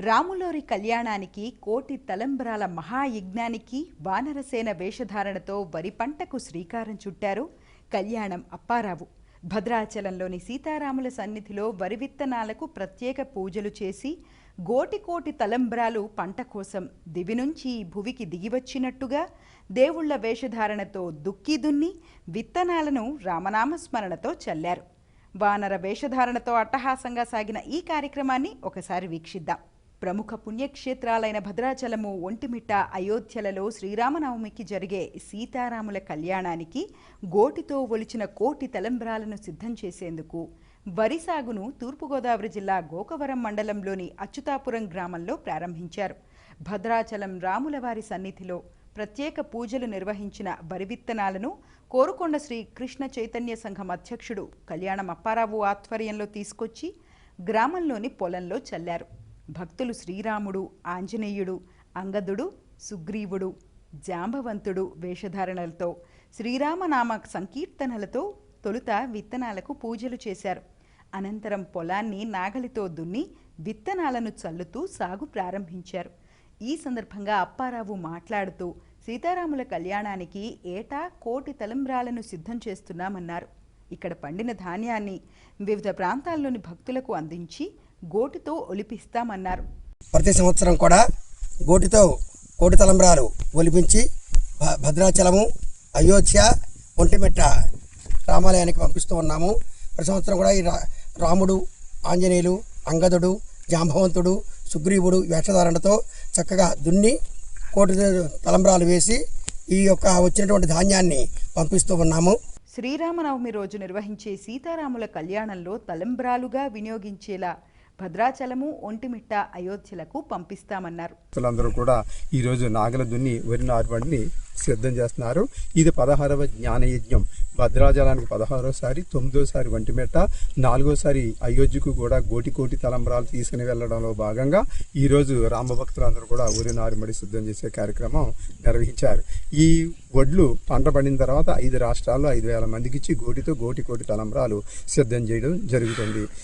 రాములోరి కళ్యాణానికి కోటి తలంబ్రాల మహాయజ్ఞానికి వానరసేన వేషధారణతో వరి పంటకు శ్రీకారం చుట్టారు కళ్యాణం అప్పారావు. భద్రాచలంలోని సీతారాముల సన్నిధిలో వరి విత్తనాలకు ప్రత్యేక పూజలు చేసి కోటి తలంబ్రాలు పంట కోసం దివి నుంచి భువికి దిగివచ్చినట్టుగా దేవుళ్ల వేషధారణతో దుక్కి దున్ని విత్తనాలను రామనామస్మరణతో చల్లారు. వానర వేషధారణతో అట్టహాసంగా సాగిన ఈ కార్యక్రమాన్ని ఒకసారి వీక్షిద్దాం. ప్రముఖ పుణ్యక్షేత్రాలైన భద్రాచలము, ఒంటిమిట్ట, అయోధ్యలలో శ్రీరామనవమికి జరిగే సీతారాముల కళ్యాణానికి గోటితో ఒలిచిన కోటి తలంబ్రాలను సిద్ధం చేసేందుకు వరి సాగును తూర్పుగోదావరి జిల్లా గోకవరం మండలంలోని అచ్యుతాపురం గ్రామంలో ప్రారంభించారు. భద్రాచలం రాములవారి సన్నిధిలో ప్రత్యేక పూజలు నిర్వహించిన వరి విత్తనాలను కోరుకొండ శ్రీ కృష్ణ చైతన్య సంఘం అధ్యక్షుడు కళ్యాణం అప్పారావు ఆధ్వర్యంలో తీసుకొచ్చి గ్రామంలోని పొలంలో చల్లారు. భక్తులు శ్రీరాముడు, ఆంజనేయుడు, అంగదుడు, సుగ్రీవుడు, జాంబవంతుడు వేషధారణలతో శ్రీరామనామ సంకీర్తనలతో తొలుత విత్తనాలకు పూజలు చేశారు. అనంతరం పొలాన్ని నాగలితో దున్ని విత్తనాలను చల్లుతూ సాగు ప్రారంభించారు. ఈ సందర్భంగా అప్పారావు మాట్లాడుతూ సీతారాముల కళ్యాణానికి ఏటా కోటి తలంబ్రాలను సిద్ధం చేస్తున్నామన్నారు. ఇక్కడ పండిన ధాన్యాన్ని వివిధ ప్రాంతాల్లోని భక్తులకు అందించి గోటితో ఒలిపిస్తామన్నారు. ప్రతి సంవత్సరం కూడా గోటితో కోటి తలంబ్రాలు ఒలిపించి భద్రాచలము, అయోధ్య, ఒంటిమిట్ట రామాలయానికి పంపిస్తూ ఉన్నాము. ప్రతి సంవత్సరం కూడా ఈ రాముడు, ఆంజనేయులు, అంగదుడు, జాంబవంతుడు, సుగ్రీవుడు వేషధారణతో చక్కగా దున్ని కోటి తలంబ్రాలు వేసి ఈ యొక్క వచ్చినటువంటి ధాన్యాన్ని పంపిస్తూ ఉన్నాము. శ్రీరామనవమి రోజు నిర్వహించే సీతారాముల కళ్యాణంలో తలంబ్రాలుగా వినియోగించేలా భద్రాచలము, ఒంటిమిట్ట, అయోధ్యలకు పంపిస్తామన్నారు. అందరూ కూడా ఈరోజు నాగల దున్ని వరి నారుమడిని సిద్ధం చేస్తున్నారు. ఇది 16వ జ్ఞానయజ్ఞం. భద్రాచలానికి 16వసారి, 9వసారి ఒంటిమిట్ట, 4వసారి అయోధ్యకు కూడా కోటి తలంబ్రాలు తీసుకుని వెళ్లడంలో భాగంగా ఈరోజు రామభక్తులందరూ కూడా వరి నారుమడి సిద్ధం చేసే కార్యక్రమం నిర్వహించారు. ఈ వడ్లు పంట పడిన తర్వాత 5 రాష్ట్రాల్లో 5,000 మందికి ఇచ్చి కోటి తలంబ్రాలు సిద్ధం చేయడం జరుగుతుంది.